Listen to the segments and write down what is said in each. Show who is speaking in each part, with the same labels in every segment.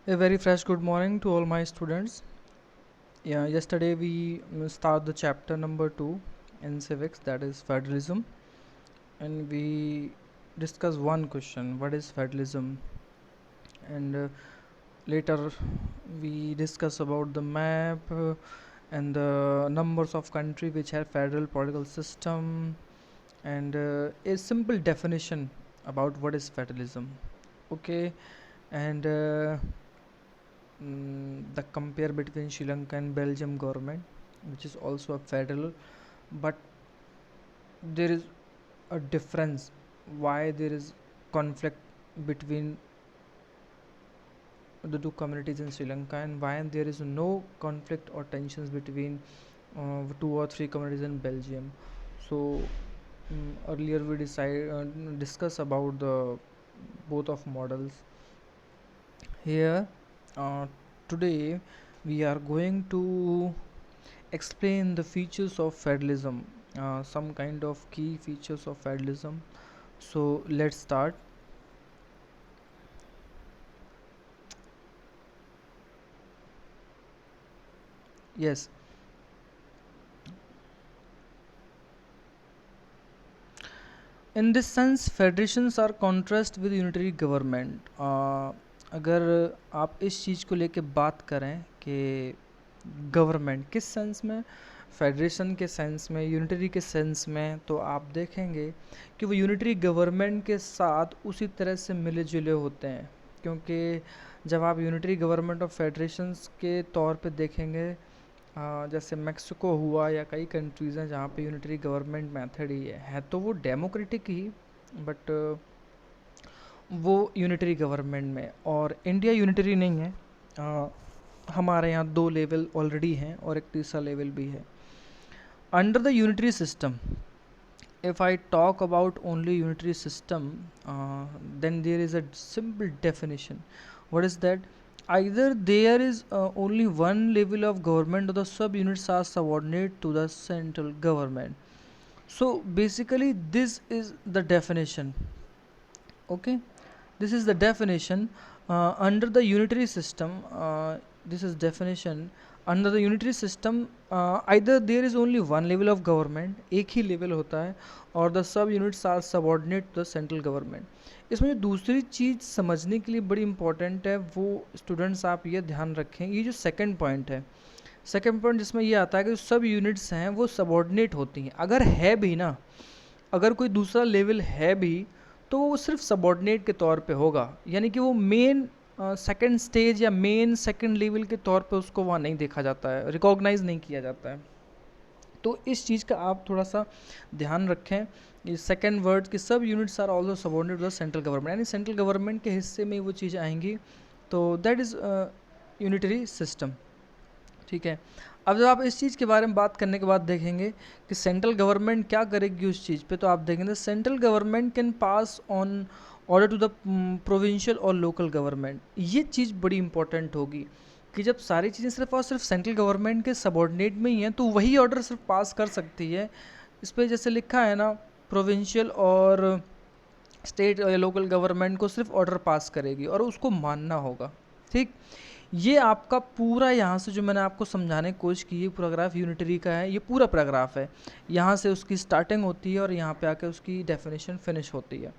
Speaker 1: A very fresh good morning to all my students. Yeah, yesterday we start the chapter number 2 in civics, that is federalism, and we discuss one question: what is federalism? And later we discuss about the map and the numbers of country which have federal political system, and a simple definition about what is federalism. Okay, and the compare between Sri Lanka and Belgium government, which is also a federal, but there is a difference. Why there is conflict between the two communities in Sri Lanka, and why there is no conflict or tensions between two or three communities in Belgium. So earlier we discuss about the both of models. Here today we are going to explain the features of federalism, some kind of key features of federalism. So let's start. Yes, in this sense federations are contrast with unitary government. अगर आप इस चीज़ को लेके बात करें कि government किस sense में, फेडरेशन के सेंस में, यूनिटरी के सेंस में, तो आप देखेंगे कि वो यूनिटरी गवर्नमेंट के साथ उसी तरह से मिले जुले होते हैं, क्योंकि जब आप यूनिटरी गवर्नमेंट ऑफ फेडरेशंस के तौर पे देखेंगे, जैसे मेक्सिको हुआ या कई कंट्रीज़ हैं जहाँ पे यूनिटरी गवर्नमेंट मेथड ही है तो वो डेमोक्रेटिक ही, बट वो यूनिटरी गवर्नमेंट में, और इंडिया यूनिटरी नहीं है। हमारे यहाँ 2 लेवल ऑलरेडी हैं और एक तीसरा लेवल भी है under the unitary system. If I talk about only unitary system, then there is a simple definition. What is that? Either there is only one level of government or the sub-units are subordinate to the central government. So basically this is the definition. Okay, this is the definition under the unitary system. This is definition under the unitary system. Either there is only one level of government, एक ही level होता है, और the sub units are subordinate to the central government. इसमें जो दूसरी चीज़ समझने के लिए बड़ी इंपॉर्टेंट है वो स्टूडेंट्स आप ये ध्यान रखें, ये जो सेकंड पॉइंट है, सेकंड पॉइंट जिसमें ये आता है कि जो सब यूनिट्स हैं वो सबऑर्डिनेट होती हैं. अगर है भी ना, अगर कोई दूसरा लेवल है भी तो वो सिर्फ सबऑर्डिनेट के तौर पे होगा, यानी कि वो मेन सेकंड स्टेज या मेन सेकंड लेवल के तौर पे उसको वहाँ नहीं देखा जाता है, रिकॉग्नाइज नहीं किया जाता है. तो इस चीज़ का आप थोड़ा सा ध्यान रखें. ये सेकंड वर्ड कि sub units are also subordinate to the central government, यानी सेंट्रल गवर्नमेंट के हिस्से में वो चीज़ें आएंगी. तो दैट इज़ यूनिटरी सिस्टम. ठीक है, अब जब आप इस चीज़ के बारे में बात करने के बाद देखेंगे कि सेंट्रल गवर्नमेंट क्या करेगी उस चीज़ पे, तो आप देखेंगे central government can pass on order to the provincial और लोकल गवर्नमेंट. ये चीज़ बड़ी इंपॉर्टेंट होगी कि जब सारी चीज़ें सिर्फ और सिर्फ सेंट्रल गवर्नमेंट के सबऑर्डिनेट में ही हैं तो वही ऑर्डर सिर्फ पास कर सकती है. इस पर जैसे लिखा है ना, प्रोविंशियल और स्टेट या लोकल गवर्नमेंट को सिर्फ ऑर्डर पास करेगी और उसको मानना होगा. ठीक, ये आपका पूरा यहाँ से जो मैंने आपको समझाने की कोशिश की, ये पैराग्राफ यूनिटरी का है, ये पूरा पैराग्राफ है. यहाँ से उसकी स्टार्टिंग होती है और यहाँ पे आके उसकी डेफिनेशन फिनिश होती है.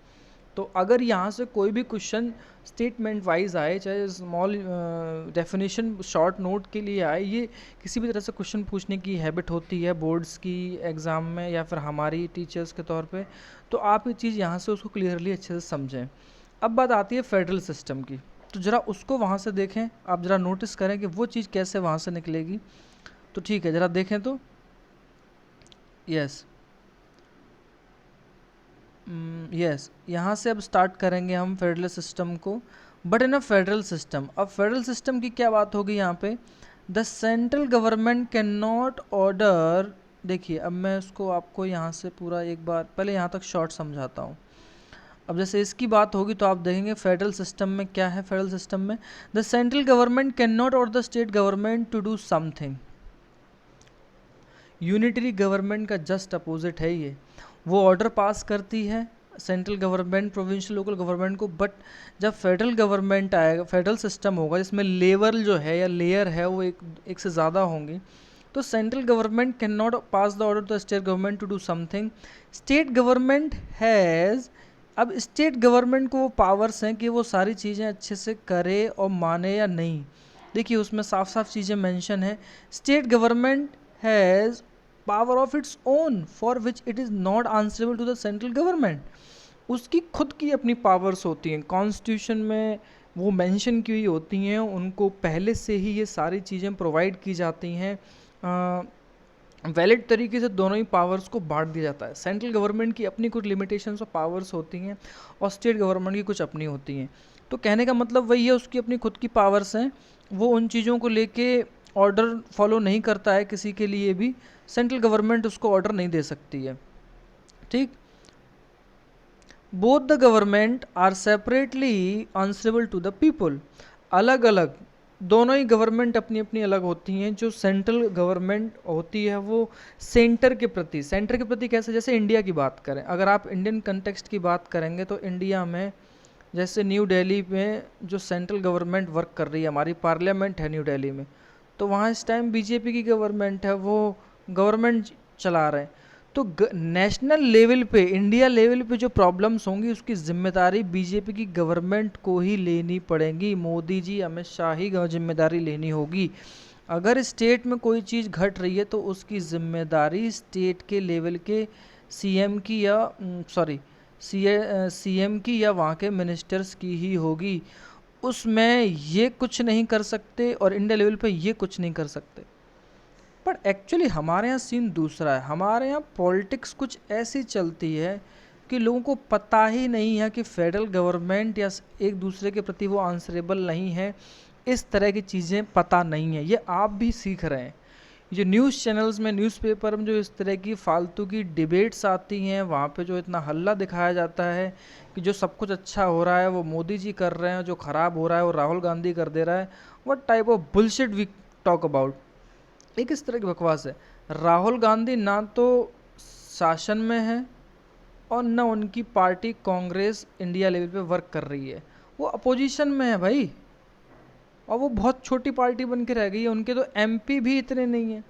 Speaker 1: तो अगर यहाँ से कोई भी क्वेश्चन स्टेटमेंट वाइज आए, चाहे स्मॉल डेफिनेशन शॉर्ट नोट के लिए आए, ये किसी भी तरह से क्वेश्चन पूछने की हैबिट होती है बोर्ड्स की एग्ज़ाम में या फिर हमारी टीचर्स के तौर पे, तो आप ये चीज़ यहाँ से उसको क्लियरली अच्छे से समझें. अब बात आती है फेडरल सिस्टम की, तो ज़रा उसको वहाँ से देखें, आप ज़रा नोटिस करें कि वो चीज़ कैसे वहाँ से निकलेगी. तो ठीक है, ज़रा देखें तो. यस, यस, यहाँ से अब स्टार्ट करेंगे हम फेडरल सिस्टम को. But in a federal system, अब फेडरल सिस्टम की क्या बात होगी यहाँ पे, the central government can not order. देखिए, अब मैं उसको आपको यहाँ से पूरा एक बार पहले यहाँ तक शॉर्ट समझाता हूँ. अब जैसे इसकी बात होगी तो आप देखेंगे फेडरल सिस्टम में क्या है. फेडरल सिस्टम में the central government can not order the state government to do something. Unitary government का जस्ट अपोजिट है ये. वो ऑर्डर पास करती है central government provincial local government को, बट जब फेडरल गवर्नमेंट आएगा, फेडरल सिस्टम होगा जिसमें लेवल जो है या लेयर है वो एक से ज़्यादा होंगी, तो central government can not pass the order to the state government to do something. State government has, अब स्टेट गवर्नमेंट को वो पावर्स हैं कि वो सारी चीज़ें अच्छे से करे और माने या नहीं। देखिए उसमें साफ साफ चीज़ें मेंशन है, state government has power of its own for which it is not answerable to the central government. उसकी खुद की अपनी पावर्स होती हैं, कॉन्स्टिट्यूशन में वो मेंशन की हुई होती हैं, उनको पहले से ही ये सारी चीज़ें प्रोवाइड की जाती हैं, वैलिड तरीके से दोनों ही पावर्स को बांट दिया जाता है। सेंट्रल गवर्नमेंट की अपनी कुछ लिमिटेशंस और पावर्स होती हैं और स्टेट गवर्नमेंट की कुछ अपनी होती हैं। तो कहने का मतलब वही है, उसकी अपनी खुद की पावर्स हैं, वो उन चीज़ों को लेके ऑर्डर फॉलो नहीं करता है किसी के लिए भी, सेंट्रल गवर्नमेंट उसको ऑर्डर नहीं दे सकती है। ठीक, both the government are separately answerable to the people. अलग अलग दोनों ही गवर्नमेंट अपनी अपनी अलग होती हैं। जो सेंट्रल गवर्नमेंट होती है वो सेंटर के प्रति कैसे, जैसे इंडिया की बात करें, अगर आप इंडियन कंटेक्स्ट की बात करेंगे तो इंडिया में जैसे न्यू दिल्ली में जो सेंट्रल गवर्नमेंट वर्क कर रही है, हमारी पार्लियामेंट है न्यू दिल्ली में, तो वहाँ इस टाइम बीजेपी की गवर्नमेंट है, वो गवर्नमेंट चला रहे हैं। तो नेशनल लेवल पे, इंडिया लेवल पे जो प्रॉब्लम्स होंगी उसकी जिम्मेदारी बीजेपी की गवर्नमेंट को ही लेनी पड़ेगी, मोदी जी अमित शाह ही जिम्मेदारी लेनी होगी। अगर स्टेट में कोई चीज़ घट रही है तो उसकी जिम्मेदारी स्टेट के लेवल के सीएम की या सीएम की या वहाँ के मिनिस्टर्स की ही होगी। उसमें ये कुछ नहीं कर सकते और इंडिया लेवल पे ये कुछ नहीं कर सकते। पर एक्चुअली हमारे यहाँ सीन दूसरा है, हमारे यहाँ पॉलिटिक्स कुछ ऐसी चलती है कि लोगों को पता ही नहीं है कि फेडरल गवर्नमेंट या एक दूसरे के प्रति वो आंसरेबल नहीं है, इस तरह की चीज़ें पता नहीं है। ये आप भी सीख रहे हैं, जो न्यूज़ चैनल्स में, न्यूज़पेपर में जो इस तरह की फालतू की डिबेट्स आती हैं, वहाँ पे जो इतना हल्ला दिखाया जाता है कि जो सब कुछ अच्छा हो रहा है वो मोदी जी कर रहे हैं, जो ख़राब हो रहा है वो राहुल गांधी कर दे रहा है। What type of bullshit we talk about. एक इस तरह की बकवास है। राहुल गांधी ना तो शासन में है और ना उनकी पार्टी कांग्रेस इंडिया लेवल पे वर्क कर रही है, वो अपोजिशन में है भाई, और वो बहुत छोटी पार्टी बन के रह गई है। उनके तो एमपी भी इतने नहीं हैं।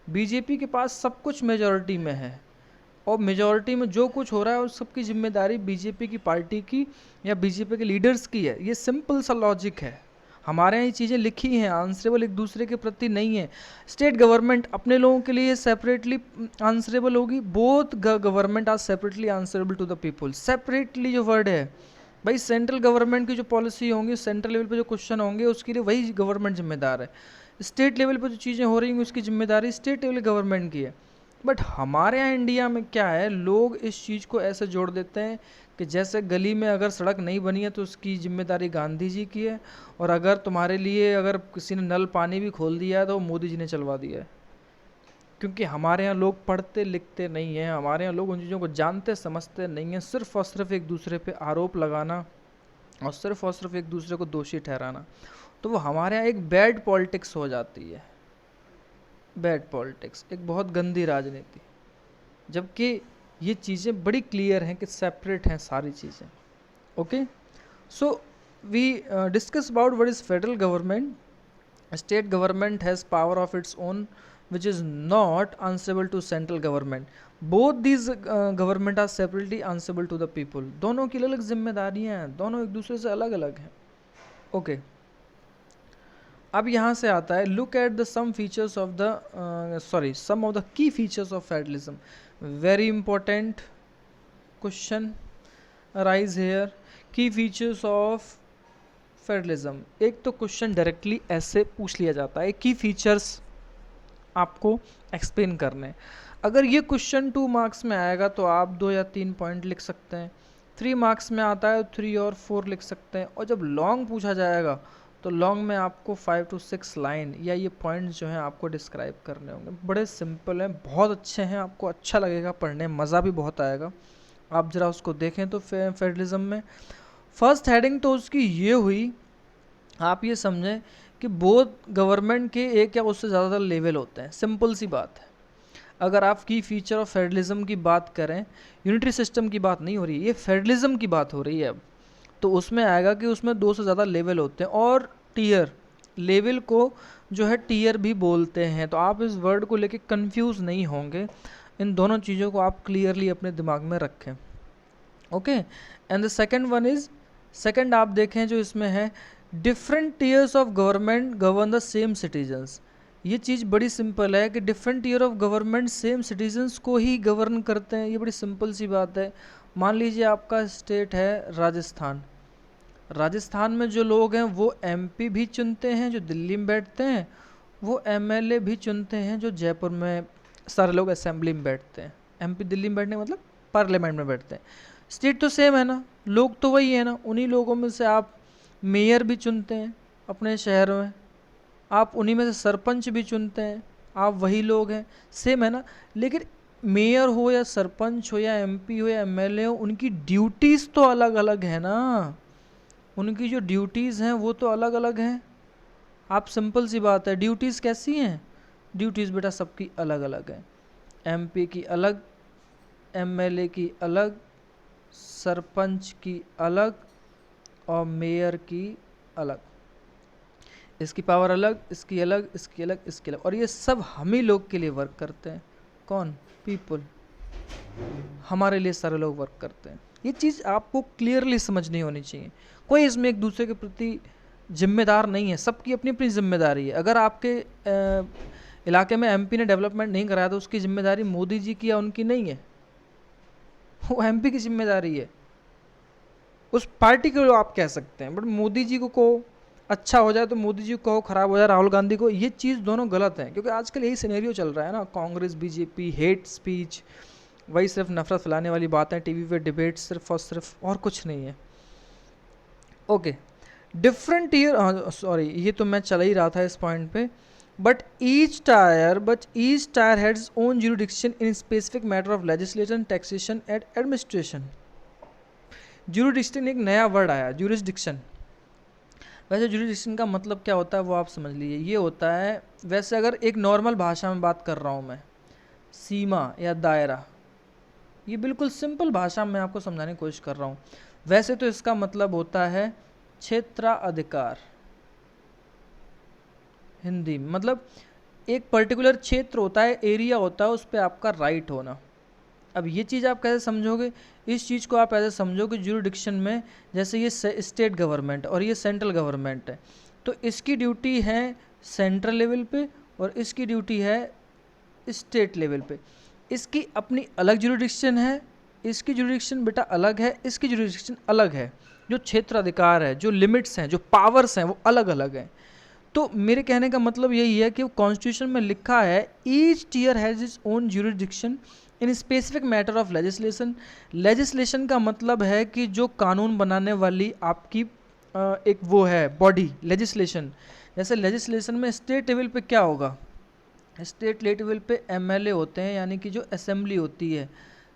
Speaker 1: बीजेपी के पास सब कुछ मेजॉरिटी में है और मेजॉरिटी में जो कुछ हो रहा है उस सबकी जिम्मेदारी बीजेपी की पार्टी की या बीजेपी के लीडर्स की है। ये सिंपल सा लॉजिक है। हमारे यहाँ ये चीज़ें लिखी हैं, आंसरेबल एक दूसरे के प्रति नहीं है। स्टेट गवर्नमेंट अपने लोगों के लिए सेपरेटली आंसरेबल होगी, both government are separately answerable to the people. Separately जो वर्ड है भाई, सेंट्रल गवर्नमेंट की जो पॉलिसी होंगी, सेंट्रल लेवल पे जो क्वेश्चन होंगे उसके लिए वही गवर्नमेंट जिम्मेदार है। स्टेट लेवल पे जो चीज़ें हो रही हैं उसकी जिम्मेदारी स्टेट लेवल गवर्नमेंट की है। बट हमारे यहाँ इंडिया में क्या है, लोग इस चीज़ को ऐसे जोड़ देते हैं कि जैसे गली में अगर सड़क नहीं बनी है तो उसकी जिम्मेदारी गांधी जी की है, और अगर तुम्हारे लिए अगर किसी ने नल पानी भी खोल दिया है तो मोदी जी ने चलवा दिया है। क्योंकि हमारे यहाँ लोग पढ़ते लिखते नहीं हैं, हमारे यहाँ लोग उन चीज़ों को जानते समझते नहीं हैं। सिर्फ और सिर्फ एक दूसरे पे आरोप लगाना और सिर्फ और सिर्फ एक दूसरे को दोषी ठहराना, तो वो हमारे यहाँ एक बैड पॉलिटिक्स हो जाती है। बैड पॉलिटिक्स, एक बहुत गंदी राजनीति, जबकि ये चीज़ें बड़ी क्लियर हैं कि सेपरेट हैं सारी चीज़ें। Okay, so we discuss about what is federal government. State government has power of its own which is not answerable to central government. Both these government are separately answerable to the people. दोनों की अलग जिम्मेदारियां हैं, दोनों एक दूसरे से अलग अलग हैं। ओके, अब यहाँ से आता है, look at the some features of the some of the key features of federalism. Very important question arise here, key features of federalism. एक तो क्वेश्चन डायरेक्टली ऐसे पूछ लिया जाता है, की फीचर्स आपको एक्सप्लेन करने हैं। अगर ये क्वेश्चन 2 मार्क्स में आएगा तो आप 2 या 3 पॉइंट लिख सकते हैं, 3 मार्क्स में आता है 3 और 4 लिख सकते हैं, और जब लॉन्ग पूछा जाएगा तो लॉन्ग में आपको 5 to 6 लाइन या ये पॉइंट्स जो हैं आपको डिस्क्राइब करने होंगे। बड़े सिंपल हैं, बहुत अच्छे हैं, आपको अच्छा लगेगा पढ़ने, मज़ा भी बहुत आएगा। आप ज़रा उसको देखें तो फेडरलिज्म में फर्स्ट हेडिंग तो उसकी ये हुई, आप ये समझें कि बोथ गवर्नमेंट के एक या उससे ज़्यादा लेवल होते हैं, सिंपल सी बात है। अगर आप की फीचर ऑफ फेडरलिज्म की बात करें, यूनिटरी सिस्टम की बात नहीं हो रही है, ये फेडरलिज्म की बात हो रही है अब। तो उसमें आएगा कि उसमें 2 से ज़्यादा लेवल होते हैं और टीयर, लेवल को जो है टीयर भी बोलते हैं। तो आप इस वर्ड को लेके कंफ्यूज नहीं होंगे, इन दोनों चीज़ों को आप क्लियरली अपने दिमाग में रखें। Okay, and the second one is, second आप देखें जो इसमें है, different tiers of government govern the same citizens. ये चीज़ बड़ी सिंपल है कि different tier of government same citizens को ही गवर्न करते हैं। ये बड़ी सिंपल सी बात है। मान लीजिए आपका स्टेट है राजस्थान, राजस्थान में जो लोग हैं वो एमपी भी चुनते हैं जो दिल्ली में बैठते हैं, वो एमएलए भी चुनते हैं जो जयपुर में, सारे लोग असेंबली में बैठते हैं। एमपी दिल्ली में बैठने मतलब पार्लियामेंट में बैठते हैं। स्टेट तो सेम है ना, लोग तो वही है ना, उन्हीं लोगों में से आप मेयर भी चुनते हैं अपने शहर में, आप उन्हीं में से सरपंच भी चुनते हैं, आप वही लोग हैं, सेम है ना। लेकिन मेयर हो या सरपंच हो या एमपी हो या एमएलए हो, उनकी ड्यूटीज़ तो अलग अलग है ना, उनकी जो ड्यूटीज़ हैं वो तो अलग अलग हैं। आप सिंपल सी बात है, ड्यूटीज़ कैसी हैं, ड्यूटीज़ बेटा सबकी अलग अलग हैं। एमपी की अलग, एमएलए की अलग, सरपंच की अलग और मेयर की अलग। इसकी पावर अलग, इसकी अलग, इसकी अलग, इसकी अलग, और ये सब हम ही लोग के लिए वर्क करते हैं। कौन? पीपल, हमारे लिए सारे लोग वर्क करते हैं। ये चीज़ आपको क्लियरली समझनी होनी चाहिए। कोई इसमें एक दूसरे के प्रति जिम्मेदार नहीं है, सबकी अपनी अपनी जिम्मेदारी है। अगर आपके इलाके में एमपी ने डेवलपमेंट नहीं कराया तो उसकी जिम्मेदारी मोदी जी की या उनकी नहीं है, वो एमपी की जिम्मेदारी है। उस पार्टी को आप कह सकते हैं, बट मोदी जी को कहो अच्छा हो जाए तो मोदी जी को कहो, खराब हो जाए राहुल गांधी को, ये चीज़ दोनों गलत है। क्योंकि आजकल यही सिनेरियो चल रहा है ना, कांग्रेस बीजेपी, हेट स्पीच, वही सिर्फ नफरत फैलाने वाली बातें टीवी पे, डिबेट सिर्फ और कुछ नहीं है। ओके, डिफरेंट ईयर, सॉरी ये तो मैं चला ही रहा था इस पॉइंट पे, but each tyre has own jurisdiction in specific matter of legislation, taxation and administration. Jurisdiction एक नया वर्ड आया, ज्यूरिडिक्शन। वैसे ज्यूरिडिक्शन का मतलब क्या होता है वो आप समझ लीजिए। ये होता है, वैसे अगर एक नॉर्मल भाषा में बात कर रहा हूँ मैं, सीमा या दायरा, ये बिल्कुल सिंपल भाषा में आपको समझाने की कोशिश कर रहा हूँ। वैसे तो इसका मतलब होता है क्षेत्राधिकार, हिंदी में मतलब एक पर्टिकुलर क्षेत्र होता है, एरिया होता है, उस पर आपका राइट होना। अब ये चीज़ आप कैसे समझोगे? इस चीज़ को आप ऐसे समझो कि ज्यूरिडिक्शन में जैसे ये स्टेट गवर्नमेंट और ये सेंट्रल गवर्नमेंट है, तो इसकी ड्यूटी है सेंट्रल लेवल पे और इसकी ड्यूटी है स्टेट लेवल पे। इसकी अपनी अलग ज्यूरिडिक्शन है, इसकी ज्यूरिडिक्शन बेटा अलग है, इसकी ज्यूरिडिक्शन अलग है। जो क्षेत्राधिकार है, जो लिमिट्स हैं, जो पावर्स हैं, वो अलग अलग हैं। तो मेरे कहने का मतलब यही है कि कॉन्स्टिट्यूशन में लिखा है each tier has its own jurisdiction in specific matter of legislation. Legislation का मतलब है कि जो कानून बनाने वाली आपकी एक वो है बॉडी, लेजिस्लेशन। जैसे लेजिस्लेशन में स्टेट लेवल पे क्या होगा, स्टेट लेवल पे एमएलए होते हैं, यानी कि जो असेंबली होती है।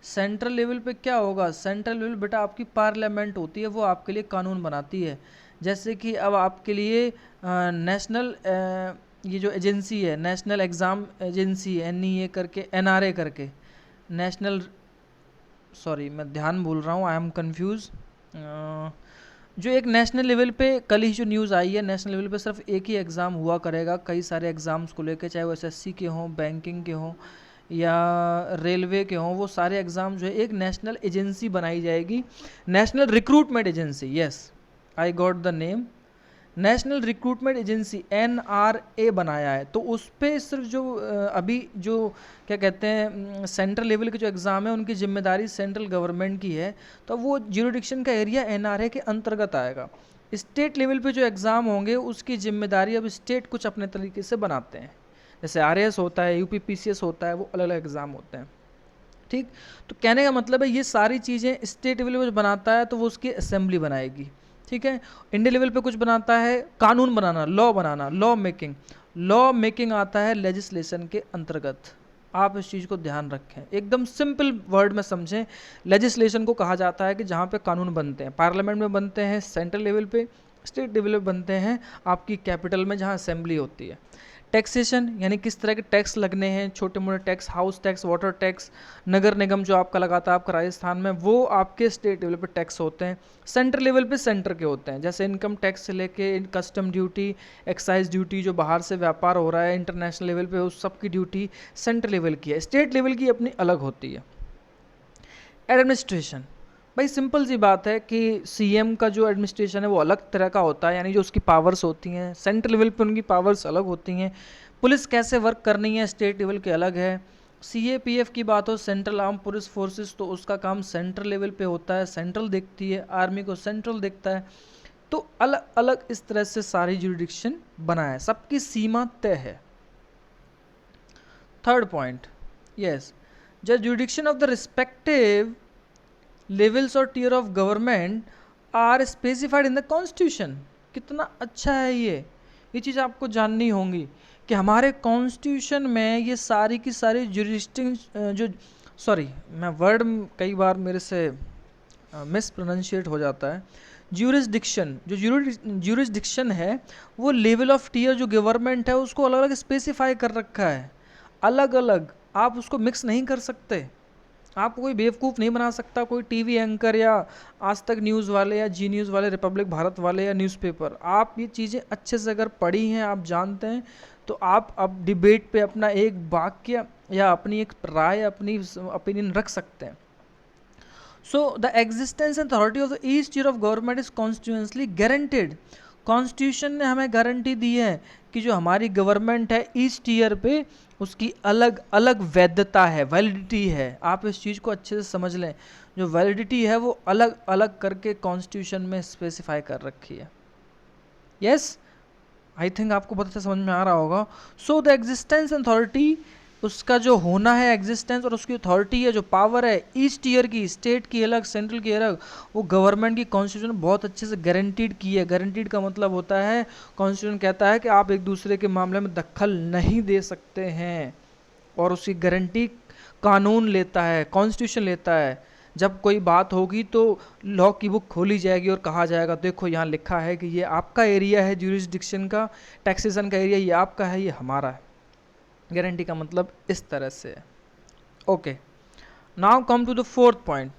Speaker 1: सेंट्रल लेवल पे क्या होगा, सेंट्रल लेवल बेटा आपकी पार्लियामेंट होती है, वो आपके लिए कानून बनाती है। जैसे कि अब आपके लिए नेशनल ये जो एजेंसी है, नेशनल एग्ज़ाम एजेंसी, एनईए करके, एनआरए करके, नेशनल, सॉरी मैं ध्यान भूल रहा हूँ, आई एम कन्फ्यूज़। जो एक नेशनल लेवल पे कल ही जो न्यूज़ आई है, नेशनल लेवल पे सिर्फ एक ही एग्ज़ाम हुआ करेगा, कई सारे एग्ज़ाम्स को लेकर, चाहे वो एसएससी के हों, बैंकिंग के हों या रेलवे के हों, वो सारे एग्ज़ाम जो है एक नेशनल एजेंसी बनाई जाएगी, national recruitment agency. Yes, I got the name, national recruitment agency, NRA बनाया है। तो उस पर सिर्फ जो अभी जो क्या कहते हैं सेंट्रल लेवल के जो एग्ज़ाम है, उनकी जिम्मेदारी सेंट्रल गवर्नमेंट की है, तो वो ज्यूरिडिक्शन का एरिया एनआरए के अंतर्गत आएगा। स्टेट लेवल पे जो एग्ज़ाम होंगे उसकी जिम्मेदारी अब स्टेट कुछ अपने तरीके से बनाते हैं, जैसे आरएएस होता है, यूपीपीसीएस होता है, वो अलग अलग एग्ज़ाम होते हैं। ठीक, तो कहने का मतलब है ये सारी चीज़ें स्टेट लेवल पर बनाता है तो वो उसकी असेंबली बनाएगी। ठीक है, इंडिया लेवल पे कुछ बनाता है, कानून बनाना, लॉ बनाना, लॉ मेकिंग। लॉ मेकिंग आता है लेजिस्लेशन के अंतर्गत। आप इस चीज़ को ध्यान रखें, एकदम सिंपल वर्ड में समझें। लेजिस्लेशन को कहा जाता है कि जहाँ पे कानून बनते हैं, पार्लियामेंट में बनते हैं, सेंट्रल लेवल पे, स्टेट लेवल पे बनते हैं, आपकी कैपिटल में जहाँ असेंबली होती है। टैक्सेशन यानी किस तरह के टैक्स लगने हैं, छोटे मोटे tax, house tax, water tax, नगर निगम जो आपका लगाता है आपका राजस्थान में, वो आपके स्टेट लेवल पे टैक्स होते हैं। सेंट्रल लेवल पे सेंटर के होते हैं, जैसे इनकम टैक्स से लेके कस्टम ड्यूटी, एक्साइज ड्यूटी, जो बाहर से व्यापार हो रहा है इंटरनेशनल लेवल पे, उस सब की ड्यूटी सेंट्रल लेवल की है। स्टेट लेवल की अपनी अलग होती है। एडमिनिस्ट्रेशन, भाई सिंपल सी बात है कि सीएम का जो एडमिनिस्ट्रेशन है वो अलग तरह का होता है, यानी जो उसकी पावर्स होती हैं सेंट्रल लेवल पे उनकी पावर्स अलग होती हैं। पुलिस कैसे वर्क करनी है स्टेट लेवल के अलग है। सीएपीएफ की बात हो, सेंट्रल आर्म पुलिस फोर्सेस, तो उसका काम सेंट्रल लेवल पे होता है, सेंट्रल देखती है, आर्मी को सेंट्रल देखता है। तो अलग अलग इस तरह से सारी जुरिडिक्शन बना है, सबकी सीमा तय है। Third point, yes, the jurisdiction of the respective levels और tier of government are specified in the constitution. कितना अच्छा है ये चीज़ आपको जाननी होगी कि हमारे कॉन्स्टिट्यूशन में ये सारी की सारी जुरिस्डिक्शन जो, सॉरी मैं वर्ड कई बार मेरे से मिस प्रोनाउंशिएट हो जाता है। ज्यूरिसडिक्शन, जो ज्यूरिसडिक्शन है वो लेवल ऑफ टियर जो गवर्नमेंट है उसको अलग अलग स्पेसिफाई कर रखा है, अलग अलग, आप उसको मिक्स नहीं कर सकते। आप कोई बेवकूफ़ नहीं बना सकता, कोई टीवी एंकर या आज तक न्यूज़ वाले या जी न्यूज़ वाले, रिपब्लिक भारत वाले या न्यूज़पेपर, आप ये चीज़ें अच्छे से अगर पढ़ी हैं, आप जानते हैं, तो आप अब डिबेट पे अपना एक वाक्य या अपनी एक राय, अपनी ओपिनियन रख सकते हैं। So the existence and authority of the each tier of government is constitutionally guaranteed. Constitution ने हमें गारंटी दी है कि जो हमारी गवर्नमेंट है ईच टीयर पे उसकी अलग अलग वैधता है, वैलिडिटी है। आप इस चीज़ को अच्छे से समझ लें, जो वैलिडिटी है वो अलग अलग करके कॉन्स्टिट्यूशन में स्पेसिफाई कर रखी है। यस, आई थिंक आपको बहुत अच्छा समझ में आ रहा होगा। सो द एग्जिस्टेंस एंड अथॉरिटी, उसका जो होना है एग्जिस्टेंस, और उसकी अथॉरिटी है, जो पावर है ईच टीयर की, स्टेट की अलग, सेंट्रल की अलग, वो गवर्नमेंट की कॉन्स्टिट्यूशन बहुत अच्छे से गारंटीड की है। गारंटीड का मतलब होता है, कॉन्स्टिट्यूशन कहता है कि आप एक दूसरे के मामले में दखल नहीं दे सकते हैं, और उसकी गारंटी कानून लेता है, कॉन्स्टिट्यूशन लेता है। जब कोई बात होगी तो लॉ की बुक खोली जाएगी और कहा जाएगा देखो यहाँ लिखा है कि ये आपका एरिया है ज्यूरिसडिक्शन का, टैक्सेशन का एरिया ये आपका है, ये हमारा है। गारंटी का मतलब इस तरह से है। Okay, now come to the fourth point,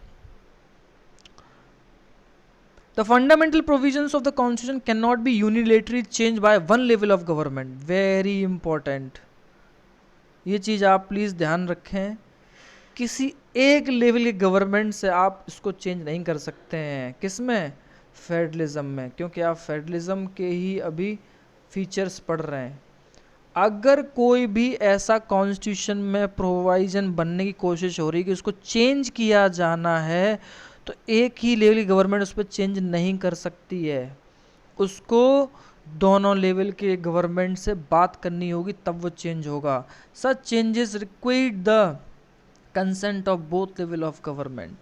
Speaker 1: the fundamental provisions of the constitution can not be unilaterally change by one level of government. Very important, ये चीज़ आप प्लीज़ ध्यान रखें, किसी एक लेवल के गवर्नमेंट से आप इसको चेंज नहीं कर सकते हैं। किस में? फेडरलिज्म में, क्योंकि आप फेडरलिज्म के ही अभी फीचर्स पढ़ रहे हैं। अगर कोई भी ऐसा कॉन्स्टिट्यूशन में प्रोविजन बनने की कोशिश हो रही है कि उसको चेंज किया जाना है, तो एक ही लेवल की गवर्नमेंट उस पर चेंज नहीं कर सकती है, उसको दोनों लेवल के गवर्नमेंट से बात करनी होगी, तब वो चेंज होगा। Such changes required the consent of both level of government,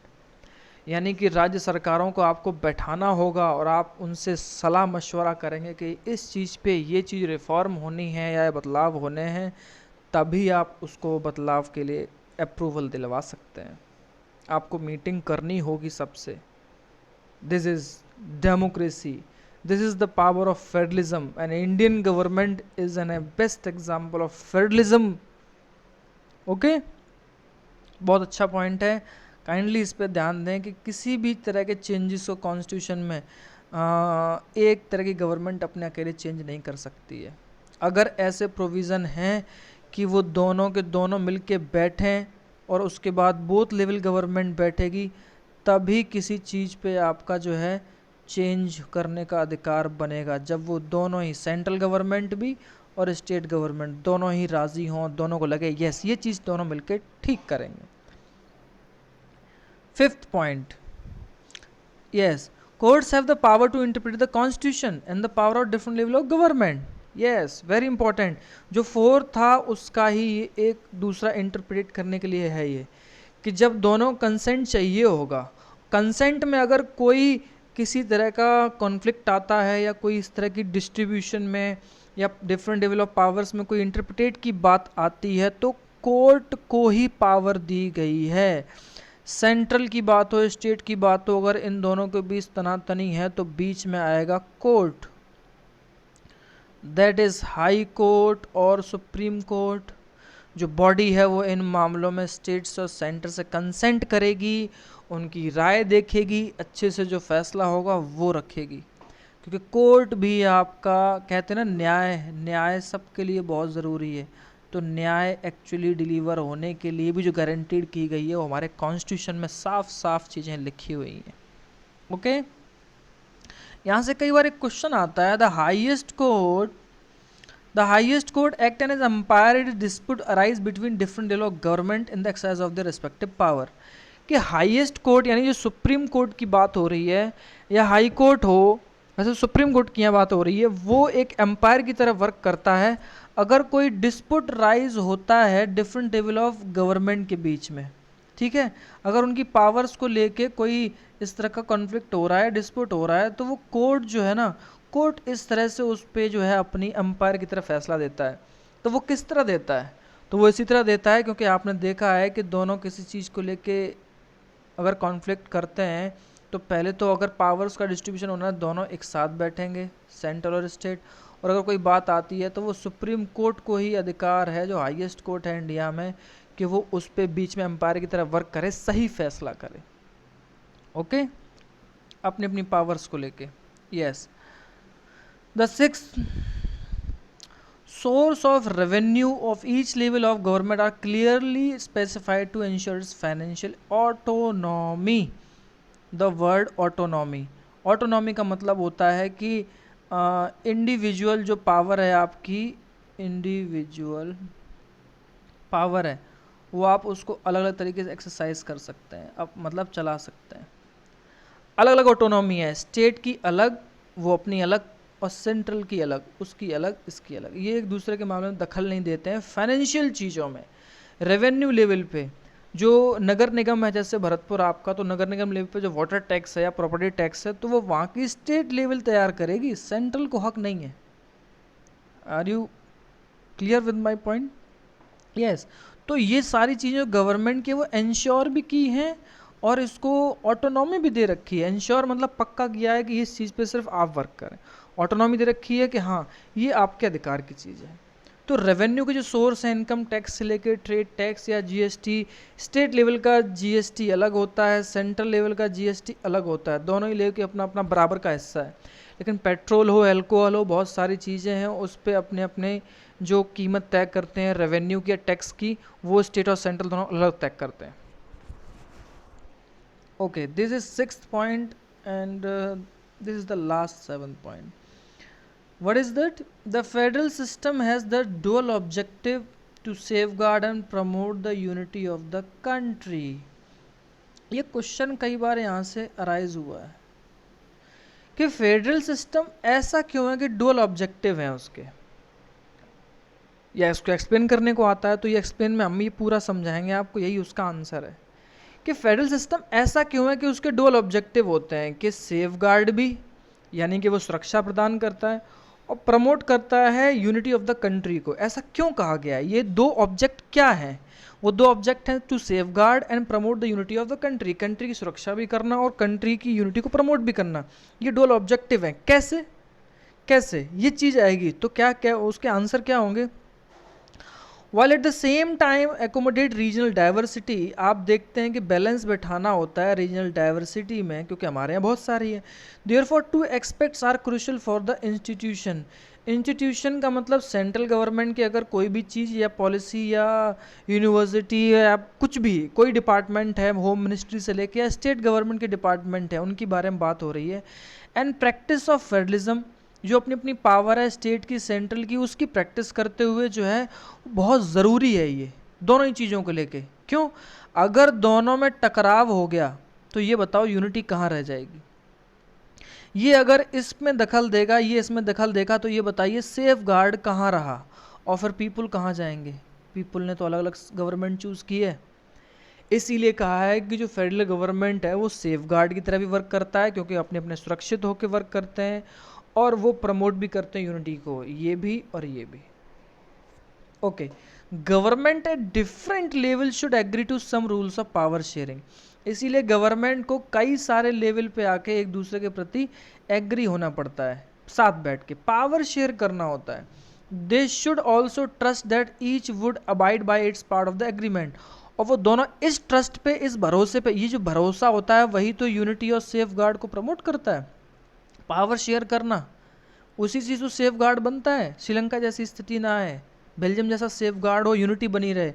Speaker 1: यानी कि राज्य सरकारों को आपको बैठाना होगा और आप उनसे सलाह मशवरा करेंगे कि इस चीज़ पे ये चीज़ रिफॉर्म होनी है या बदलाव होने हैं, तभी आप उसको बदलाव के लिए अप्रूवल दिलवा सकते हैं। आपको मीटिंग करनी होगी सबसे। This is democracy, this is the power of federalism, and Indian government is an a best example of federalism. Okay, बहुत अच्छा पॉइंट है, काइंडली इस पर ध्यान दें कि किसी भी तरह के चेंजेस को कॉन्स्टिट्यूशन में एक तरह की गवर्नमेंट अपने अकेले चेंज नहीं कर सकती है। अगर ऐसे प्रोविज़न हैं कि वो दोनों के दोनों मिलके बैठें और उसके बाद बोथ लेवल गवर्नमेंट बैठेगी, तभी किसी चीज़ पे आपका जो है चेंज करने का अधिकार बनेगा, जब वो दोनों ही सेंट्रल गवर्नमेंट भी और स्टेट गवर्नमेंट दोनों ही राज़ी हों, दोनों को लगे यस ये चीज़ दोनों मिलके ठीक करेंगे। Fifth point, yes, courts have the power to interpret the constitution and the power of different level of government. Yes, very important. जो फोर्थ था उसका ही एक दूसरा इंटरप्रेट करने के लिए है ये, कि जब दोनों कंसेंट चाहिए होगा, कंसेंट में अगर कोई किसी तरह का कॉन्फ्लिक्ट आता है या कोई इस तरह की डिस्ट्रीब्यूशन में या डिफरेंट लेवल ऑफ पावर्स में कोई इंटरप्रेट की बात आती है, तो कोर्ट को ही पावर दी गई है। सेंट्रल की बात हो, स्टेट की बात हो, अगर इन दोनों के बीच तनातनी है तो बीच में आएगा court. That is high court और सुप्रीम कोर्ट। जो बॉडी है वो इन मामलों में स्टेट्स और सेंटर से कंसेंट करेगी, उनकी राय देखेगी, अच्छे से जो फैसला होगा वो रखेगी। क्योंकि कोर्ट भी आपका कहते हैं ना, न्याय सबके लिए बहुत ज़रूरी है। तो न्याय एक्चुअली डिलीवर होने के लिए भी जो गारंटीड की गई है वो हमारे कॉन्स्टिट्यूशन में साफ साफ चीज़ें लिखी हुई हैं। ओके, यहाँ से कई बार एक क्वेश्चन आता है, The highest court act as umpire in dispute arise between different level of government in the exercise of their respective power। कि हाईएस्ट कोर्ट यानी जो सुप्रीम कोर्ट की बात हो रही है या हाई कोर्ट हो, वैसे सुप्रीम कोर्ट की यहाँ बात हो रही है, वो एक एम्पायर की तरह वर्क करता है अगर कोई डिस्प्यूट राइज होता है डिफरेंट लेवल ऑफ गवर्नमेंट के बीच में। ठीक है, अगर उनकी पावर्स को लेके कोई इस तरह का कॉन्फ्लिक्ट हो रहा है, डिस्प्यूट हो रहा है, तो वो कोर्ट जो है ना, कोर्ट इस तरह से उस पर जो है अपनी एम्पायर की तरह फैसला देता है। तो वो किस तरह देता है? तो वो इसी तरह देता है क्योंकि आपने देखा है कि दोनों किसी चीज़ को लेके अगर कॉन्फ्लिक्ट करते हैं तो पहले तो अगर पावर्स का डिस्ट्रीब्यूशन होना है, दोनों एक साथ बैठेंगे, सेंट्रल और स्टेट, और अगर कोई बात आती है तो वो सुप्रीम कोर्ट को ही अधिकार है, जो हाईएस्ट कोर्ट है इंडिया में, कि वो उस पे बीच में एम्पायर की तरह वर्क करे, सही फैसला करे। ओके, अपनी अपनी पावर्स को लेके। Yes, the sixth source of revenue of each level of government are clearly specified to ensure its financial autonomy। the word autonomy का मतलब होता है कि इंडिविजुअल जो पावर है आपकी, इंडिविजुअल पावर है वो आप उसको अलग अलग तरीके से एक्सरसाइज कर सकते हैं, अब मतलब चला सकते हैं। अलग अलग ऑटोनॉमी है, स्टेट की अलग, वो अपनी अलग, और सेंट्रल की अलग, उसकी अलग, इसकी अलग। ये एक दूसरे के मामले में दखल नहीं देते हैं। फाइनेंशियल चीज़ों में रेवेन्यू लेवल पे जो नगर निगम है, जैसे भरतपुर आपका, तो नगर निगम लेवल पे जो वाटर टैक्स है या प्रॉपर्टी टैक्स है, तो वो वहाँ की स्टेट लेवल तैयार करेगी, सेंट्रल को हक नहीं है। Are you clear with my point? Yes, तो ये सारी चीज़ें गवर्नमेंट के वो इंश्योर भी की हैं और इसको ऑटोनॉमी भी दे रखी है। इंश्योर मतलब पक्का किया है कि इस चीज़ पे सिर्फ आप वर्क करें। ऑटोनॉमी दे रखी है कि हाँ ये आपके अधिकार की चीज़ है। तो रेवेन्यू के जो सोर्स है, इनकम टैक्स से लेकर ट्रेड टैक्स या जीएसटी, स्टेट लेवल का जीएसटी अलग होता है, सेंट्रल लेवल का जीएसटी अलग होता है, दोनों ही लेवल के अपना अपना बराबर का हिस्सा है। लेकिन पेट्रोल हो, अल्कोहल हो, बहुत सारी चीज़ें हैं, उस पर अपने अपने जो कीमत तय करते हैं रेवेन्यू की या टैक्स की, वो स्टेट और सेंट्रल दोनों अलग तय करते हैं। Okay, this is 6th point and this is the last 7th point. What is that? The federal system has the dual objective to safeguard and promote the unity of the country। ये question कई बार यहाँ से arise हुआ है कि federal system ऐसा क्यों है कि डुअल ऑब्जेक्टिव है उसके, या इसको एक्सप्लेन करने को आता है तो ये एक्सप्लेन में हम ये पूरा समझाएंगे आपको, यही उसका आंसर है कि फेडरल सिस्टम ऐसा क्यों है कि उसके डुअल ऑब्जेक्टिव होते हैं कि सेफगार्ड भी, यानी कि वो सुरक्षा प्रदान करता है, और प्रमोट करता है यूनिटी ऑफ द कंट्री को। ऐसा क्यों कहा गया है? ये दो ऑब्जेक्ट क्या हैं? वो दो ऑब्जेक्ट हैं to safeguard and promote the unity of the country, country की सुरक्षा भी करना और कंट्री की यूनिटी को प्रमोट भी करना। ये डुअल ऑब्जेक्टिव हैं। कैसे कैसे ये चीज़ आएगी? तो क्या क्या उसके आंसर क्या होंगे? While at the same time accommodate regional diversity, आप देखते हैं कि बैलेंस बैठाना होता है रीजनल डाइवर्सिटी में, क्योंकि हमारे यहाँ बहुत सारी है। Therefore two aspects are crucial for the institution। Institution का मतलब सेंट्रल गवर्नमेंट की अगर कोई भी चीज़ या पॉलिसी या यूनिवर्सिटी या कुछ भी कोई डिपार्टमेंट है, होम मिनिस्ट्री से लेके या स्टेट गवर्नमेंट के डिपार्टमेंट है, उनकी बारे में बात हो रही है। एंड प्रैक्टिस ऑफ फेडरलिज्म, जो अपनी अपनी पावर है स्टेट की सेंट्रल की, उसकी प्रैक्टिस करते हुए जो है बहुत ज़रूरी है ये दोनों ही चीज़ों को लेके। क्यों? अगर दोनों में टकराव हो गया तो ये बताओ यूनिटी कहाँ रह जाएगी? ये अगर इसमें दखल देगा, ये इसमें दखल देगा, तो ये बताइए सेफ गार्ड कहाँ रहा और फिर पीपल कहाँ जाएंगे? पीपल ने तो अलग अलग गवर्नमेंट चूज़ की है। इसीलिए कहा है कि जो फेडरल गवर्नमेंट है वो सेफ गार्ड की तरह भी वर्क करता है, क्योंकि अपने अपने सुरक्षित होकर वर्क करते हैं और वो प्रमोट भी करते हैं यूनिटी को, ये भी और ये भी। Okay, government at different level should agree to some rules of power sharing. इसीलिए गवर्नमेंट को कई सारे लेवल पे आके एक दूसरे के प्रति एग्री होना पड़ता है। साथ बैठ के पावर शेयर करना होता है। They should also trust that each would abide by its part of the agreement, और वो दोनों इस ट्रस्ट पे, इस भरोसे पे, ये जो भरोसा होता है वही तो यूनिटी और सेफ गार्ड को प्रमोट करता है। पावर शेयर करना, उसी चीज़ तो सेफ गार्ड बनता है, श्रीलंका जैसी स्थिति ना आए, बेल्जियम जैसा सेफ गार्ड हो, यूनिटी बनी रहे।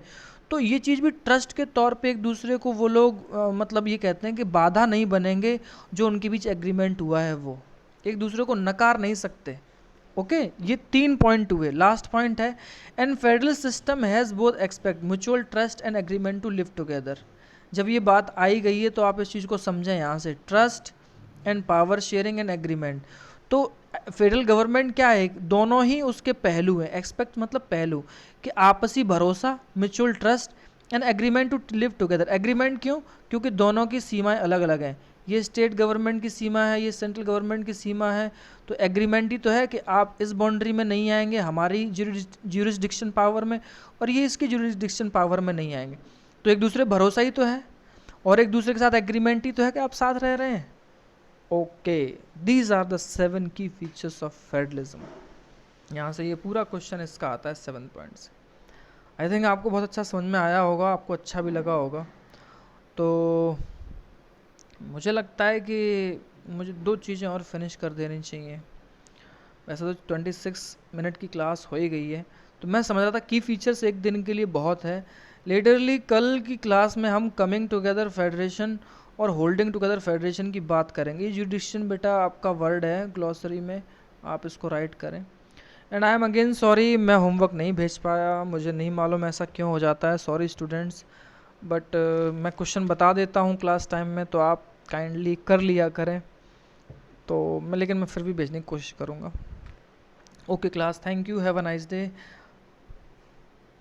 Speaker 1: तो ये चीज़ भी ट्रस्ट के तौर पे एक दूसरे को वो लोग मतलब ये कहते हैं कि बाधा नहीं बनेंगे, जो उनके बीच एग्रीमेंट हुआ है वो एक दूसरे को नकार नहीं सकते। ओके ये 3 पॉइंट हुए। लास्ट पॉइंट है and federal system has both expect mutual trust and agreement to live together. जब ये बात आई गई है तो आप इस चीज़ को समझें यहाँ से, trust and power sharing and agreement. तो फेडरल गवर्नमेंट क्या है, दोनों ही उसके पहलू हैं। एक्सपेक्ट मतलब पहलू, कि आपसी भरोसा, mutual trust and agreement to live together. Agreement क्यों? क्योंकि दोनों की सीमाएं अलग अलग हैं। ये स्टेट गवर्नमेंट की सीमा है, ये सेंट्रल गवर्नमेंट की सीमा है। तो एग्रीमेंट ही तो है कि आप इस बाउंड्री में नहीं आएंगे हमारी ज्यूरिसडिक्शन पावर में, और ये इसकी ज्यूरिसडिक्शन पावर में नहीं आएंगे। तो एक दूसरे भरोसा ही तो है, और एक दूसरे के साथ एग्रीमेंट ही तो है कि आप साथ रह रहे हैं। ओके, दीज आर द 7 की फीचर्स ऑफ फेडरलिज्म। यहाँ से ये पूरा क्वेश्चन इसका आता है 7 पॉइंट से। आई थिंक आपको बहुत अच्छा समझ में आया होगा, आपको अच्छा भी लगा होगा। तो मुझे लगता है कि मुझे 2 चीज़ें और फिनिश कर देनी चाहिए। वैसे तो 26 मिनट की क्लास हो ही गई है, तो मैं समझ रहा था की फीचर्स एक दिन के लिए बहुत है। लिटरली कल की क्लास में हम कमिंग टुगेदर फेडरेशन और होल्डिंग टुगेदर फेडरेशन की बात करेंगे। जुडिक्शन बेटा आपका वर्ड है ग्लॉसरी में, आप इसको राइट करें। And I am again sorry, मैं होमवर्क नहीं भेज पाया, मुझे नहीं मालूम ऐसा क्यों हो जाता है, सॉरी स्टूडेंट्स। बट मैं क्वेश्चन बता देता हूँ क्लास टाइम में, तो आप काइंडली कर लिया करें। तो मैं फिर भी भेजने की कोशिश करूँगा। Okay class, thank you, have a nice day.